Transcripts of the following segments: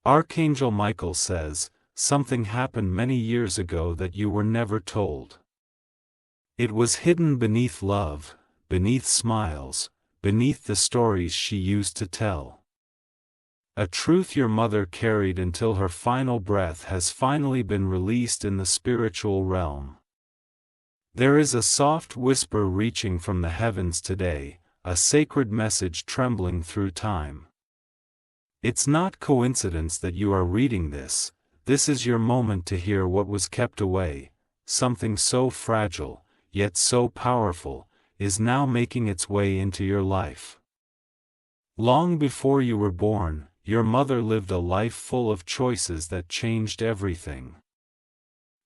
Archangel Michael says, something happened many years ago that you were never told. It was hidden beneath love, beneath smiles, beneath the stories she used to tell. A truth your mother carried until her final breath has finally been released in the spiritual realm. There is a soft whisper reaching from the heavens today, a sacred message trembling through time. It's not coincidence that you are reading this. This is your moment to hear what was kept away. Something so fragile, yet so powerful, is now making its way into your life. Long before you were born, your mother lived a life full of choices that changed everything.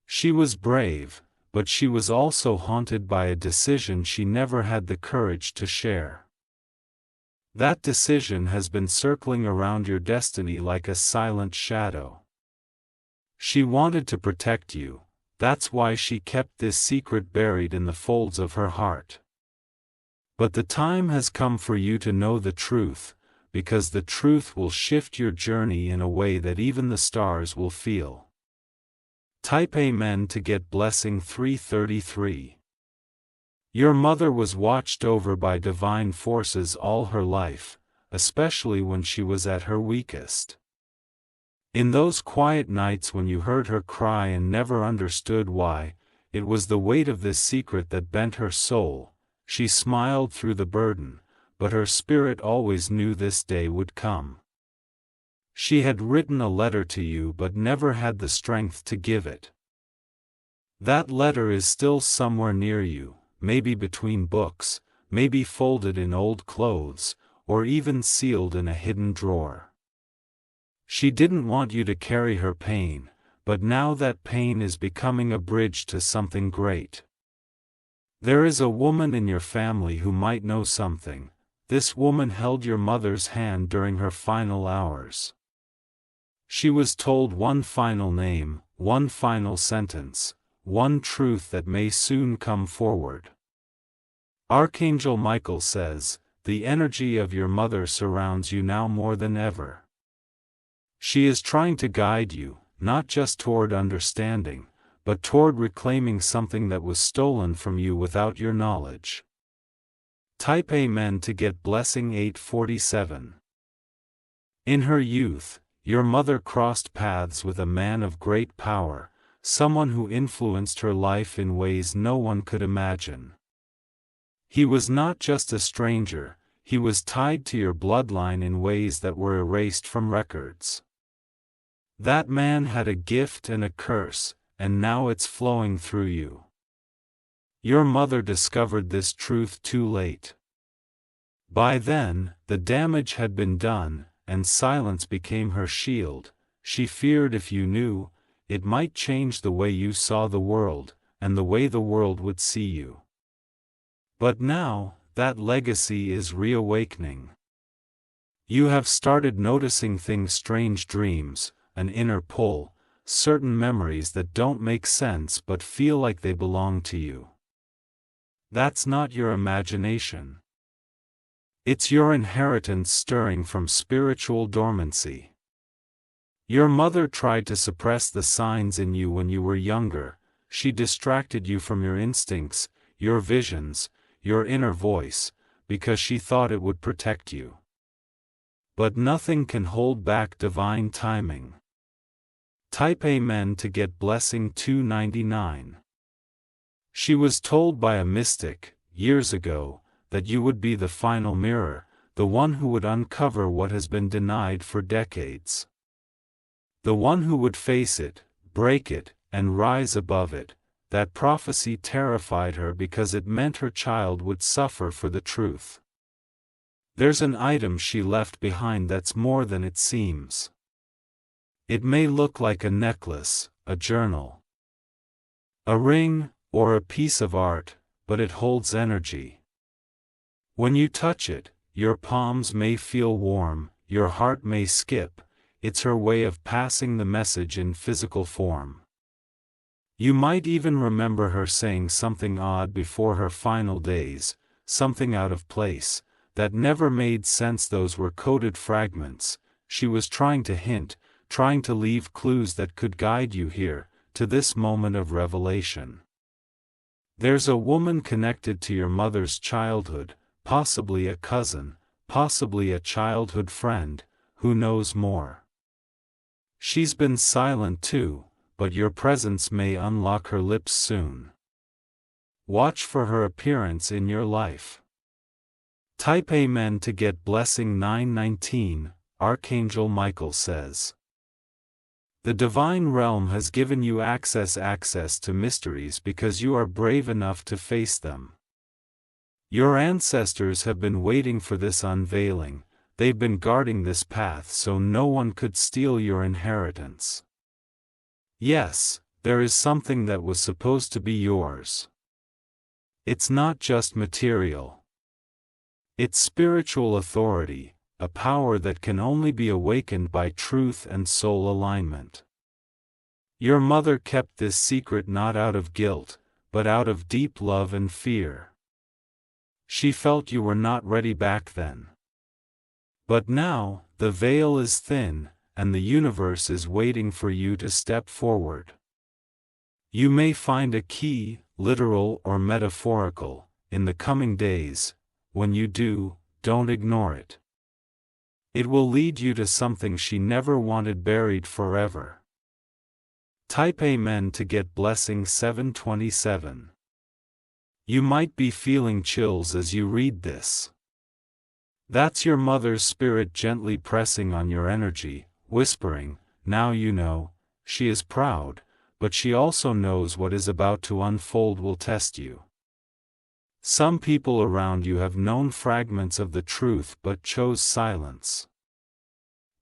She was brave, but she was also haunted by a decision she never had the courage to share. That decision has been circling around your destiny like a silent shadow. She wanted to protect you, that's why she kept this secret buried in the folds of her heart. But the time has come for you to know the truth, because the truth will shift your journey in a way that even the stars will feel. Type Amen to get blessing 333. Your mother was watched over by divine forces all her life, especially when she was at her weakest. In those quiet nights when you heard her cry and never understood why, it was the weight of this secret that bent her soul. She smiled through the burden, but her spirit always knew this day would come. She had written a letter to you but never had the strength to give it. That letter is still somewhere near you, maybe between books, maybe folded in old clothes, or even sealed in a hidden drawer. She didn't want you to carry her pain, but now that pain is becoming a bridge to something great. There is a woman in your family who might know something. This woman held your mother's hand during her final hours. She was told one final name, one final sentence, one truth that may soon come forward. Archangel Michael says, the energy of your mother surrounds you now more than ever. She is trying to guide you, not just toward understanding, but toward reclaiming something that was stolen from you without your knowledge. Type Amen to get blessing 847. In her youth, your mother crossed paths with a man of great power, someone who influenced her life in ways no one could imagine. He was not just a stranger, he was tied to your bloodline in ways that were erased from records. That man had a gift and a curse, and now it's flowing through you. Your mother discovered this truth too late. By then, the damage had been done, and silence became her shield. She feared if you knew, it might change the way you saw the world, and the way the world would see you. But now, that legacy is reawakening. You have started noticing things, strange dreams, an inner pull, certain memories that don't make sense but feel like they belong to you. That's not your imagination. It's your inheritance stirring from spiritual dormancy. Your mother tried to suppress the signs in you when you were younger. She distracted you from your instincts, your visions, your inner voice, because she thought it would protect you. But nothing can hold back divine timing. Type Amen to get blessing 299. She was told by a mystic, years ago, that you would be the final mirror, the one who would uncover what has been denied for decades. The one who would face it, break it, and rise above it. That prophecy terrified her because it meant her child would suffer for the truth. There's an item she left behind that's more than it seems. It may look like a necklace, a journal, a ring, or a piece of art, but it holds energy. When you touch it, your palms may feel warm, your heart may skip. It's her way of passing the message in physical form. You might even remember her saying something odd before her final days, something out of place, that never made sense. Those were coded fragments. She was trying to hint, trying to leave clues that could guide you here, to this moment of revelation. There's a woman connected to your mother's childhood, possibly a cousin, possibly a childhood friend, who knows more. She's been silent too, but your presence may unlock her lips soon. Watch for her appearance in your life. Type Amen to get blessing 919, Archangel Michael says. The divine realm has given you access to mysteries because you are brave enough to face them. Your ancestors have been waiting for this unveiling, they've been guarding this path so no one could steal your inheritance. Yes, there is something that was supposed to be yours. It's not just material. It's spiritual authority, a power that can only be awakened by truth and soul alignment. Your mother kept this secret not out of guilt, but out of deep love and fear. She felt you were not ready back then. But now, the veil is thin, and the universe is waiting for you to step forward. You may find a key, literal or metaphorical, in the coming days. When you do, don't ignore it. It will lead you to something she never wanted buried forever. Type Amen to get blessing 727. You might be feeling chills as you read this. That's your mother's spirit gently pressing on your energy, whispering, now you know. She is proud, but she also knows what is about to unfold will test you. Some people around you have known fragments of the truth but chose silence.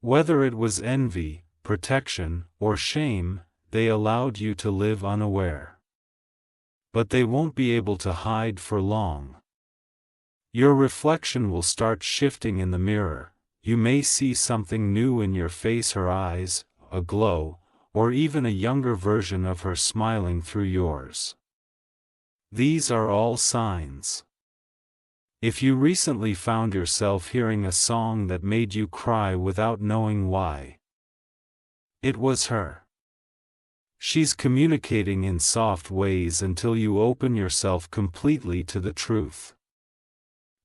Whether it was envy, protection, or shame, they allowed you to live unaware. But they won't be able to hide for long. Your reflection will start shifting in the mirror. You may see something new in your face, her eyes, a glow, or even a younger version of her smiling through yours. These are all signs. If you recently found yourself hearing a song that made you cry without knowing why, it was her. She's communicating in soft ways until you open yourself completely to the truth.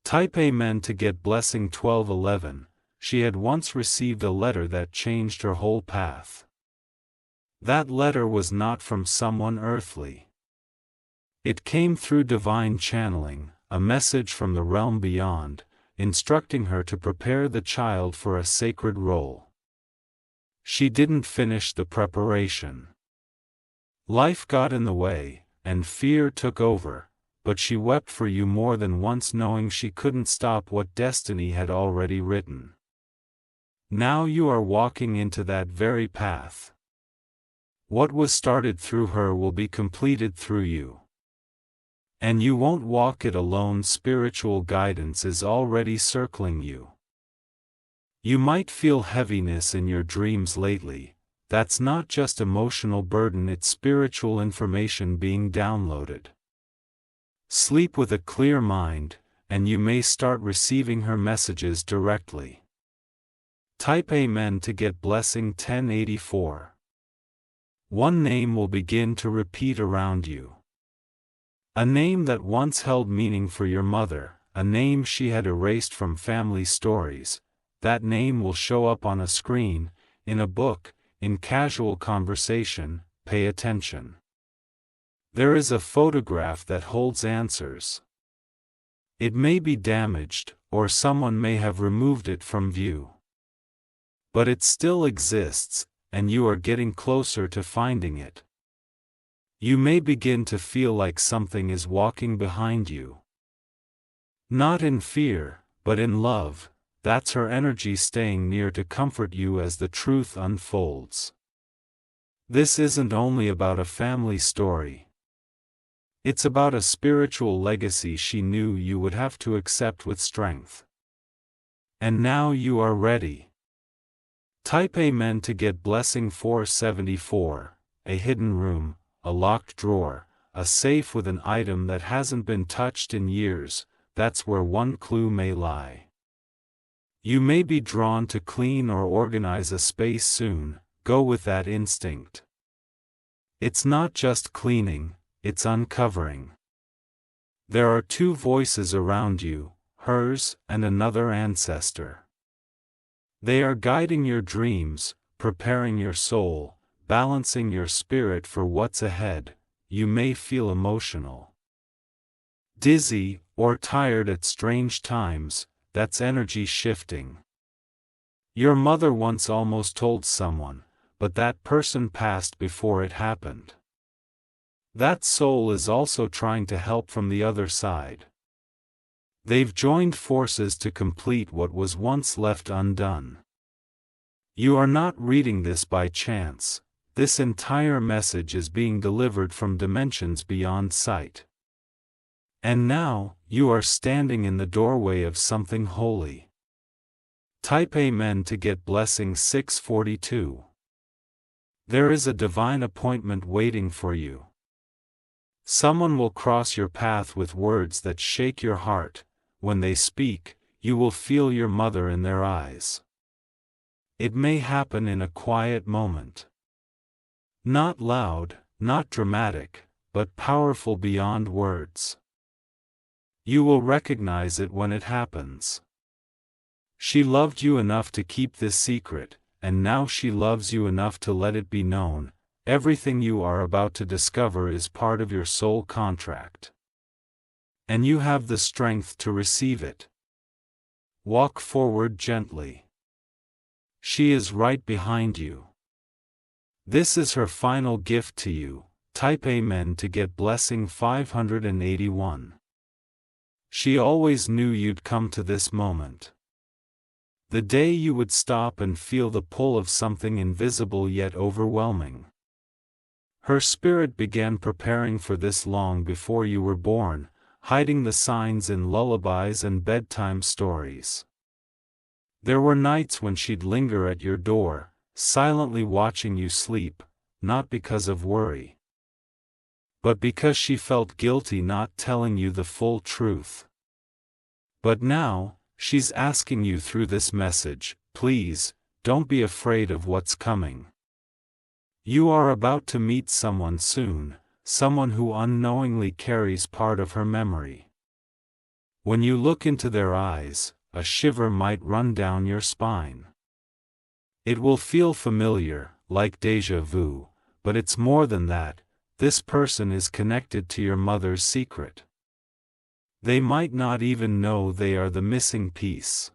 Type Amen to get blessing 1211. She had once received a letter that changed her whole path. That letter was not from someone earthly. It came through divine channeling, a message from the realm beyond, instructing her to prepare the child for a sacred role. She didn't finish the preparation. Life got in the way, and fear took over, but she wept for you more than once, knowing she couldn't stop what destiny had already written. Now you are walking into that very path. What was started through her will be completed through you. And you won't walk it alone. Spiritual guidance is already circling you. You might feel heaviness in your dreams lately. That's not just emotional burden, it's spiritual information being downloaded. Sleep with a clear mind, and you may start receiving her messages directly. Type Amen to get blessing 1084. One name will begin to repeat around you. A name that once held meaning for your mother, a name she had erased from family stories. That name will show up on a screen, in a book, in casual conversation. Pay attention. There is a photograph that holds answers. It may be damaged, or someone may have removed it from view. But it still exists, and you are getting closer to finding it. You may begin to feel like something is walking behind you. Not in fear, but in love. That's her energy staying near to comfort you as the truth unfolds. This isn't only about a family story. It's about a spiritual legacy she knew you would have to accept with strength. And now you are ready. Type Amen to get blessing 474, a hidden room, a locked drawer, a safe with an item that hasn't been touched in years. That's where one clue may lie. You may be drawn to clean or organize a space soon. go with that instinct. It's not just cleaning, it's uncovering. There are two voices around you, hers and another ancestor. They are guiding your dreams, preparing your soul, balancing your spirit for what's ahead. You may feel emotional, dizzy, or tired at strange times. That's energy shifting. Your mother once almost told someone, but that person passed before it happened. That soul is also trying to help from the other side. They've joined forces to complete what was once left undone. You are not reading this by chance. This entire message is being delivered from dimensions beyond sight. And now, you are standing in the doorway of something holy. Type Amen to get blessing 642. There is a divine appointment waiting for you. Someone will cross your path with words that shake your heart. When they speak, you will feel your mother in their eyes. It may happen in a quiet moment. Not loud, not dramatic, but powerful beyond words. You will recognize it when it happens. She loved you enough to keep this secret, and now she loves you enough to let it be known. Everything you are about to discover is part of your soul contract. And you have the strength to receive it. Walk forward gently. She is right behind you. This is her final gift to you. Type Amen to get blessing 581. She always knew you'd come to this moment. The day you would stop and feel the pull of something invisible yet overwhelming. Her spirit began preparing for this long before you were born, hiding the signs in lullabies and bedtime stories. There were nights when she'd linger at your door, silently watching you sleep, not because of worry, but because she felt guilty not telling you the full truth. But now, she's asking you through this message, please, don't be afraid of what's coming. You are about to meet someone soon, someone who unknowingly carries part of her memory. When you look into their eyes, a shiver might run down your spine. It will feel familiar, like déjà vu, but it's more than that. This person is connected to your mother's secret. They might not even know they are the missing piece.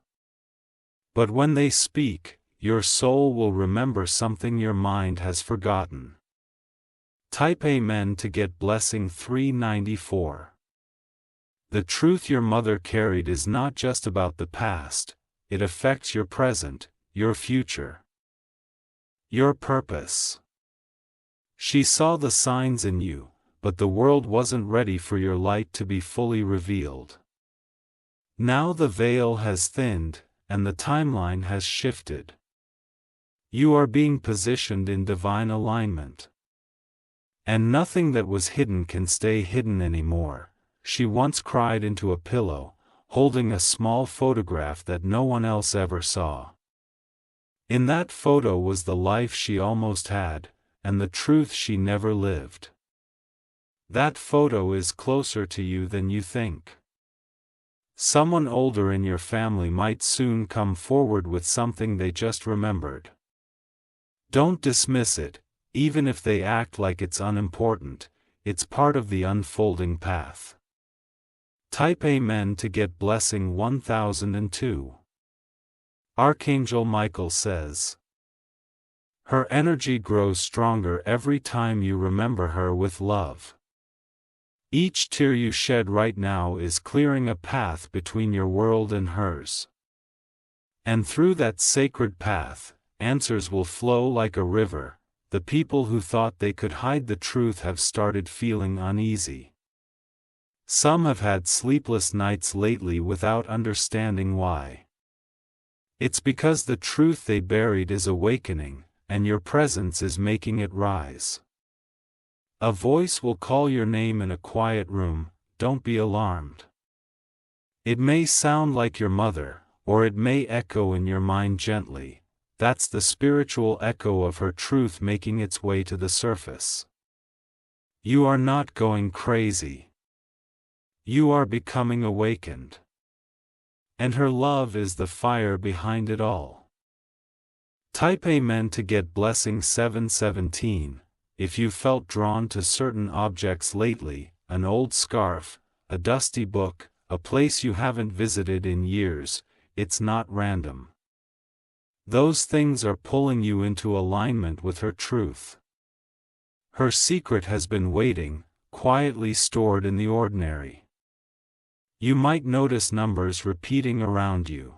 But when they speak, your soul will remember something your mind has forgotten. Type Amen to get blessing 394. The truth your mother carried is not just about the past, it affects your present, your future, your purpose. She saw the signs in you, but the world wasn't ready for your light to be fully revealed. Now the veil has thinned, and the timeline has shifted. You are being positioned in divine alignment. And nothing that was hidden can stay hidden anymore. She once cried into a pillow, holding a small photograph that no one else ever saw. In that photo was the life she almost had, and the truth she never lived. That photo is closer to you than you think. Someone older in your family might soon come forward with something they just remembered. Don't dismiss it, even if they act like it's unimportant. It's part of the unfolding path. Type Amen to get blessing 1002. Archangel Michael says, her energy grows stronger every time you remember her with love. Each tear you shed right now is clearing a path between your world and hers. And through that sacred path, answers will flow like a river. The people who thought they could hide the truth have started feeling uneasy. Some have had sleepless nights lately without understanding why. It's because the truth they buried is awakening, and your presence is making it rise. A voice will call your name in a quiet room. Don't be alarmed. It may sound like your mother, or it may echo in your mind gently, that's the spiritual echo of her truth making its way to the surface. You are not going crazy. You are becoming awakened. And her love is the fire behind it all. Type Amen to get blessing 717. If you felt drawn to certain objects lately, an old scarf, a dusty book, a place you haven't visited in years, it's not random. Those things are pulling you into alignment with her truth. Her secret has been waiting, quietly stored in the ordinary. You might notice numbers repeating around you.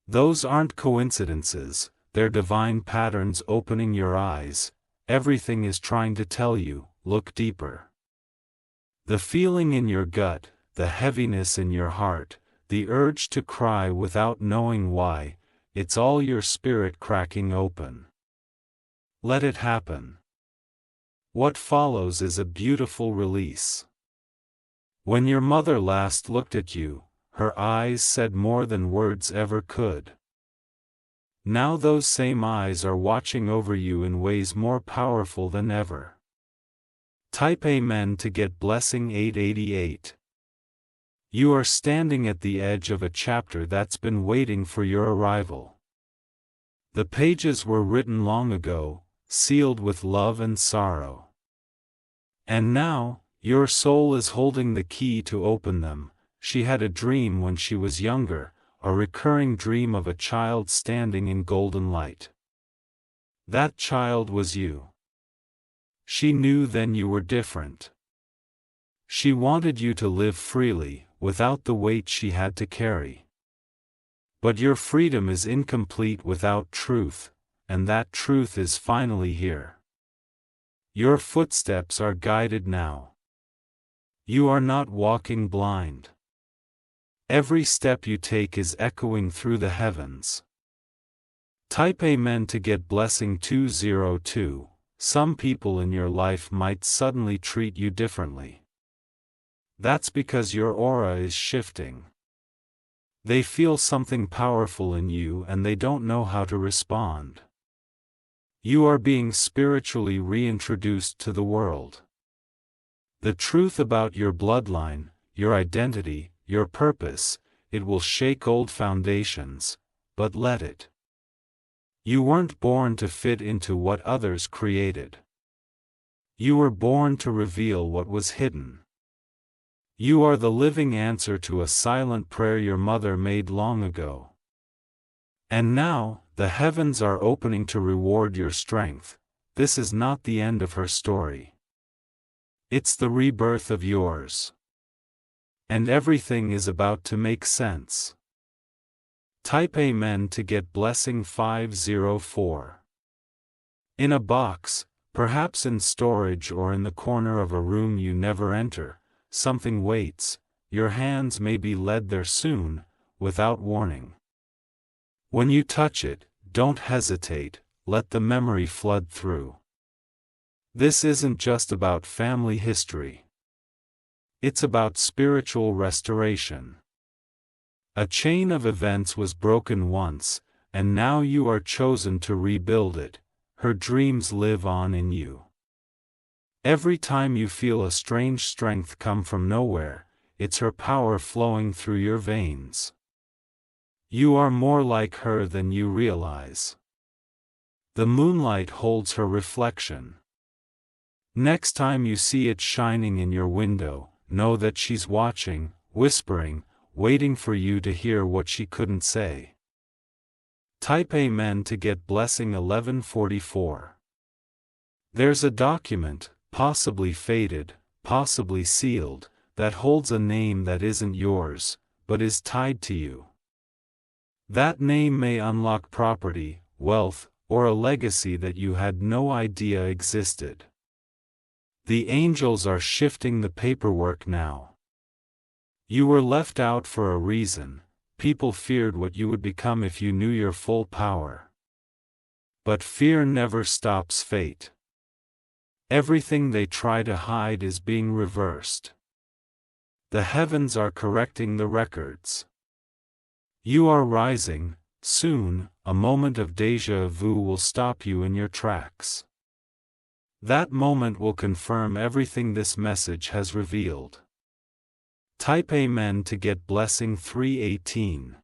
Those aren't coincidences, they're divine patterns opening your eyes. Everything is trying to tell you, look deeper. The feeling in your gut, the heaviness in your heart, the urge to cry without knowing why, it's all your spirit cracking open. Let it happen. What follows is a beautiful release. When your mother last looked at you, her eyes said more than words ever could. Now those same eyes are watching over you in ways more powerful than ever. Type Amen to get blessing 888. You are standing at the edge of a chapter that's been waiting for your arrival. The pages were written long ago, sealed with love and sorrow. And now, your soul is holding the key to open them. She had a dream when she was younger, a recurring dream of a child standing in golden light. That child was you. She knew then you were different. She wanted you to live freely, without the weight she had to carry. But your freedom is incomplete without truth, and that truth is finally here. Your footsteps are guided now. You are not walking blind. Every step you take is echoing through the heavens. Type Amen to get blessing 202. Some people in your life might suddenly treat you differently. That's because your aura is shifting. They feel something powerful in you and they don't know how to respond. You are being spiritually reintroduced to the world. The truth about your bloodline, your identity, your purpose, it will shake old foundations, but let it. You weren't born to fit into what others created. You were born to reveal what was hidden. You are the living answer to a silent prayer your mother made long ago. And now, the heavens are opening to reward your strength. This is not the end of her story. It's the rebirth of yours. And everything is about to make sense. Type Amen to get blessing 504. In a box, perhaps in storage or in the corner of a room you never enter, something waits. Your hands may be led there soon, without warning. When you touch it, don't hesitate, let the memory flood through. This isn't just about family history. It's about spiritual restoration. A chain of events was broken once, and now you are chosen to rebuild it. Her dreams live on in you. Every time you feel a strange strength come from nowhere, it's her power flowing through your veins. You are more like her than you realize. The moonlight holds her reflection. Next time you see it shining in your window, know that she's watching, whispering, waiting for you to hear what she couldn't say. Type Amen to get blessing 1144. There's a document, possibly faded, possibly sealed, that holds a name that isn't yours, but is tied to you. That name may unlock property, wealth, or a legacy that you had no idea existed. The angels are shifting the paperwork now. You were left out for a reason. People feared what you would become if you knew your full power. But fear never stops fate. Everything they try to hide is being reversed. The heavens are correcting the records. You are rising, Soon, a moment of déjà vu will stop you in your tracks. That moment will confirm everything this message has revealed. Type Amen to get blessing 318.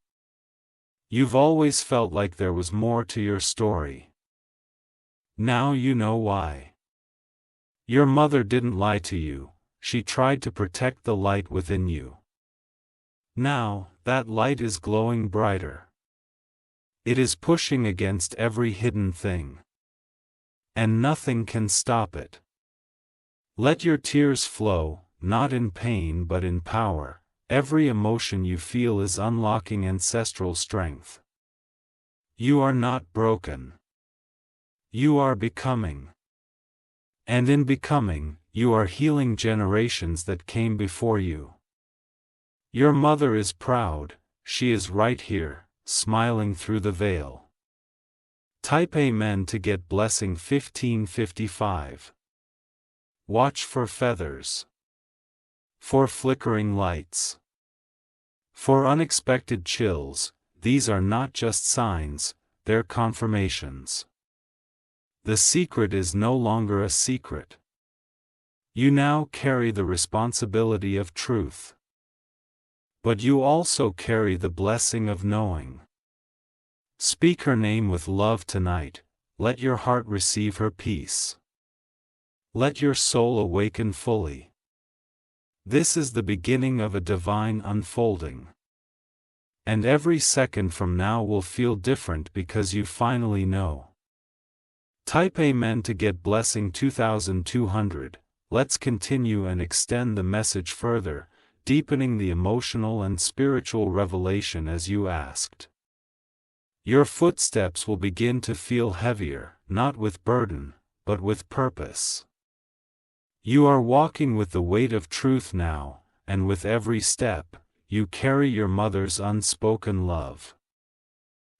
You've always felt like there was more to your story. Now you know why. Your mother didn't lie to you, she tried to protect the light within you. Now, that light is glowing brighter. It is pushing against every hidden thing. And nothing can stop it. Let your tears flow, not in pain but in power. Every emotion you feel is unlocking ancestral strength. You are not broken. You are becoming. And in becoming, you are healing generations that came before you. Your mother is proud, she is right here, smiling through the veil. Type Amen to get blessing 1555. Watch for feathers. For flickering lights. For unexpected chills. These are not just signs, they're confirmations. The secret is no longer a secret. You now carry the responsibility of truth. But you also carry the blessing of knowing. Speak her name with love tonight, let your heart receive her peace. Let your soul awaken fully. This is the beginning of a divine unfolding. And every second from now will feel different because you finally know. Type Amen to get blessing 2200. Let's continue and extend the message further, deepening the emotional and spiritual revelation as you asked. Your footsteps will begin to feel heavier, not with burden, but with purpose. You are walking with the weight of truth now, and with every step, you carry your mother's unspoken love.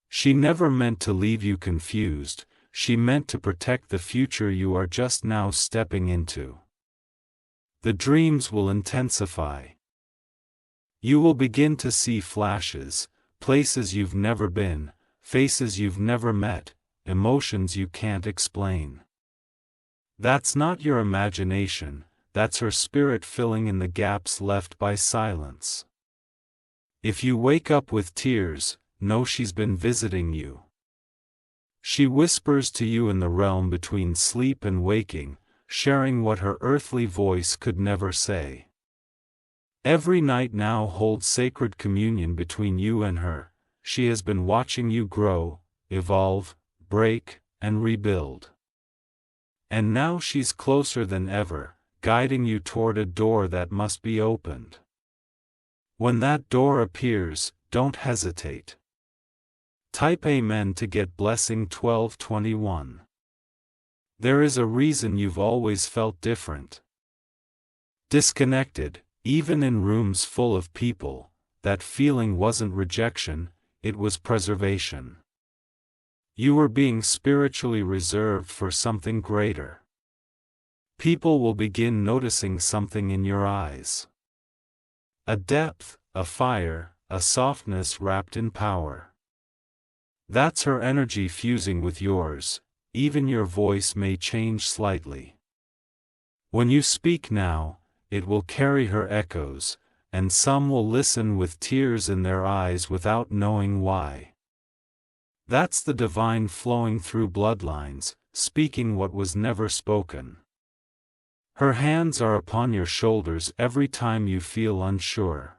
She never meant to leave you confused, she meant to protect the future you are just now stepping into. The dreams will intensify. You will begin to see flashes, places you've never been, faces you've never met, emotions you can't explain. That's not your imagination, that's her spirit filling in the gaps left by silence. If you wake up with tears, know she's been visiting you. She whispers to you in the realm between sleep and waking, sharing what her earthly voice could never say. Every night now holds sacred communion between you and her. She has been watching you grow, evolve, break, and rebuild. And now she's closer than ever, guiding you toward a door that must be opened. When that door appears, don't hesitate. Type Amen to get blessing 1221. There is a reason you've always felt different. Disconnected, even in rooms full of people. That feeling wasn't rejection, it was preservation. You were being spiritually reserved for something greater. People will begin noticing something in your eyes. A depth, a fire, a softness wrapped in power. That's her energy fusing with yours, even your voice may change slightly. When you speak now, it will carry her echoes, and some will listen with tears in their eyes without knowing why. That's the divine flowing through bloodlines, speaking what was never spoken. Her hands are upon your shoulders every time you feel unsure.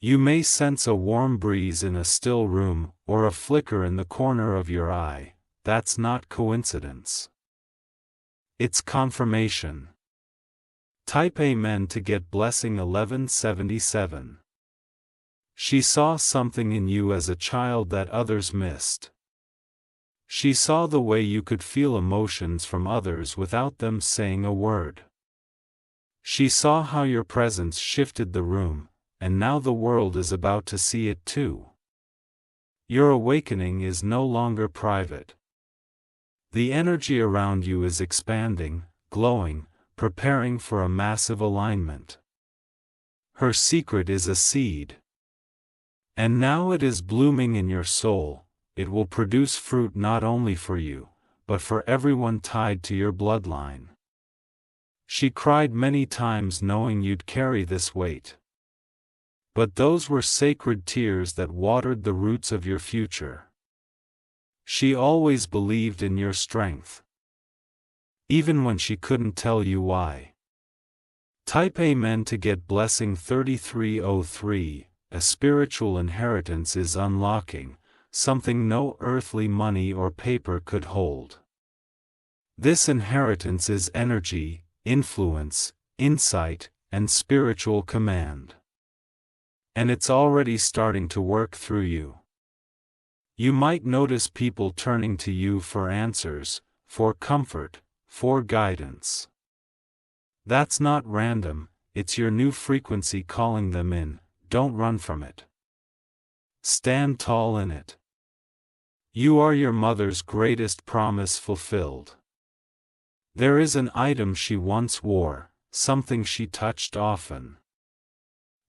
You may sense a warm breeze in a still room, or a flicker in the corner of your eye. That's not coincidence. It's confirmation. Type Amen to get blessing 1177. She saw something in you as a child that others missed. She saw the way you could feel emotions from others without them saying a word. She saw how your presence shifted the room, and now the world is about to see it too. Your awakening is no longer private. The energy around you is expanding, glowing, preparing for a massive alignment. Her secret is a seed. And now it is blooming in your soul. It will produce fruit not only for you, but for everyone tied to your bloodline. She cried many times knowing you'd carry this weight. But those were sacred tears that watered the roots of your future. She always believed in your strength, even when she couldn't tell you why. Type Amen to get blessing 3303. A spiritual inheritance is unlocking, something no earthly money or paper could hold. This inheritance is energy, influence, insight, and spiritual command. And it's already starting to work through you. You might notice people turning to you for answers, for comfort, for guidance. That's not random, it's your new frequency calling them in. Don't run from it. Stand tall in it. You are your mother's greatest promise fulfilled. There is an item she once wore, something she touched often.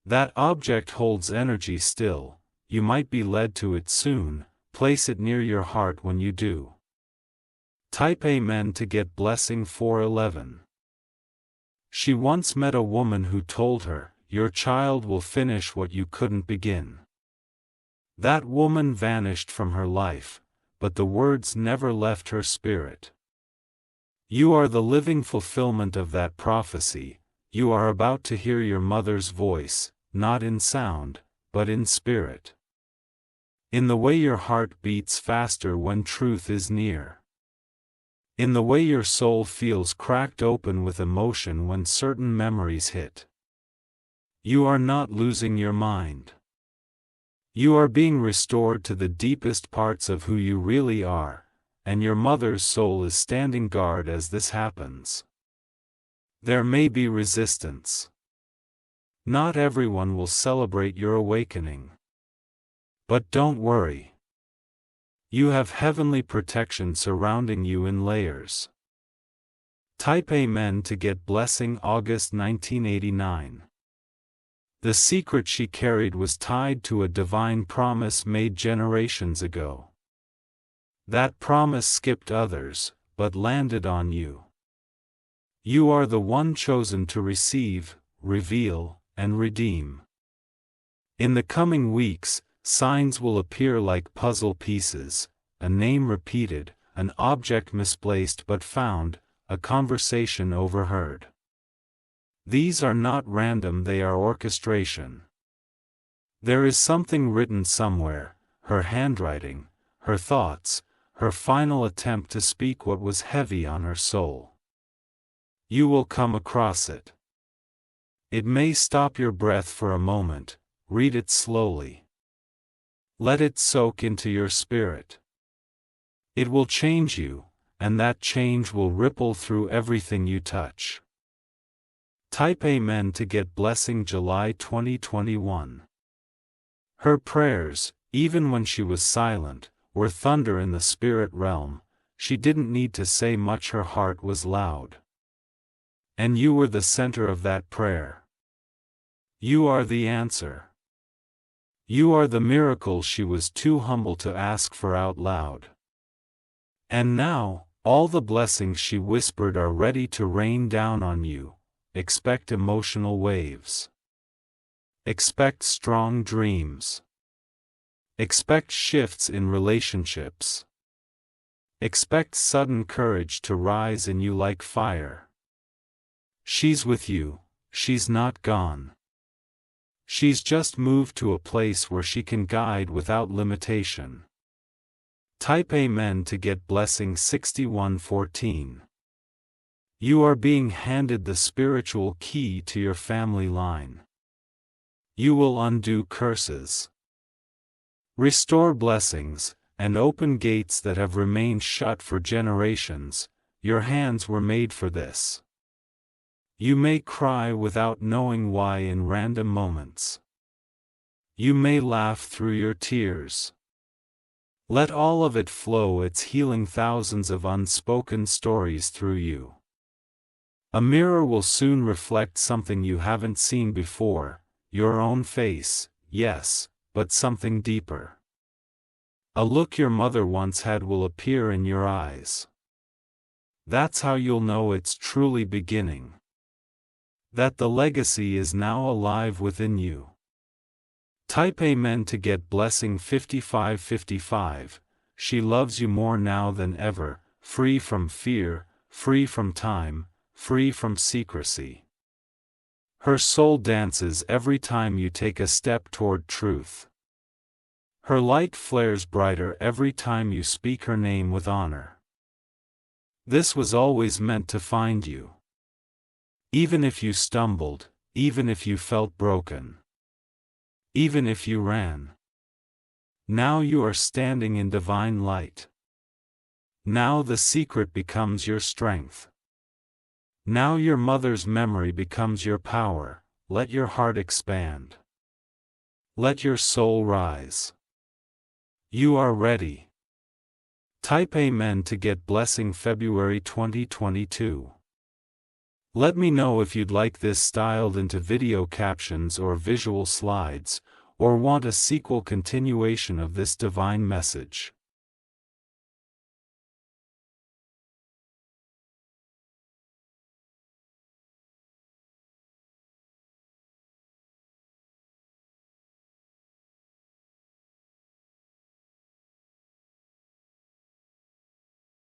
That object holds energy still, you might be led to it soon, place it near your heart when you do. Type Amen to get blessing 411. She once met a woman who told her, "Your child will finish what you couldn't begin." That woman vanished from her life, but the words never left her spirit. You are the living fulfillment of that prophecy. You are about to hear your mother's voice, not in sound, but in spirit. In the way your heart beats faster when truth is near. In the way your soul feels cracked open with emotion when certain memories hit. You are not losing your mind. You are being restored to the deepest parts of who you really are, and your mother's soul is standing guard as this happens. There may be resistance. Not everyone will celebrate your awakening. But don't worry. You have heavenly protection surrounding you in layers. Type Amen to get blessing August 1989. The secret she carried was tied to a divine promise made generations ago. That promise skipped others, but landed on you. You are the one chosen to receive, reveal, and redeem. In the coming weeks, signs will appear like puzzle pieces, a name repeated, an object misplaced but found, a conversation overheard. These are not random, they are orchestration. There is something written somewhere, her handwriting, her thoughts, her final attempt to speak what was heavy on her soul. You will come across it. It may stop your breath for a moment, read it slowly. Let it soak into your spirit. It will change you, and that change will ripple through everything you touch. Type Amen to get blessing July 2021. Her prayers, even when she was silent, were thunder in the spirit realm. She didn't need to say much, her heart was loud. And you were the center of that prayer. You are the answer. You are the miracle she was too humble to ask for out loud. And now, all the blessings she whispered are ready to rain down on you. Expect emotional waves. Expect strong dreams. Expect shifts in relationships. Expect sudden courage to rise in you like fire. She's with you, she's not gone. She's just moved to a place where she can guide without limitation. Type Amen to get blessing 6114. You are being handed the spiritual key to your family line. You will undo curses, restore blessings, and open gates that have remained shut for generations. Your hands were made for this. You may cry without knowing why in random moments. You may laugh through your tears. Let all of it flow, it's healing thousands of unspoken stories through you. A mirror will soon reflect something you haven't seen before, your own face, yes, but something deeper. A look your mother once had will appear in your eyes. That's how you'll know it's truly beginning. That the legacy is now alive within you. Type Amen to get blessing 5555. She loves you more now than ever, free from fear, free from time, free from secrecy. Her soul dances every time you take a step toward truth. Her light flares brighter every time you speak her name with honor. This was always meant to find you. Even if you stumbled, even if you felt broken, even if you ran. Now you are standing in divine light. Now the secret becomes your strength. Now your mother's memory becomes your power. Let your heart expand. Let your soul rise. You are ready. Type Amen to get blessing February 2022. Let me know if you'd like this styled into video captions or visual slides, or want a sequel continuation of this divine message.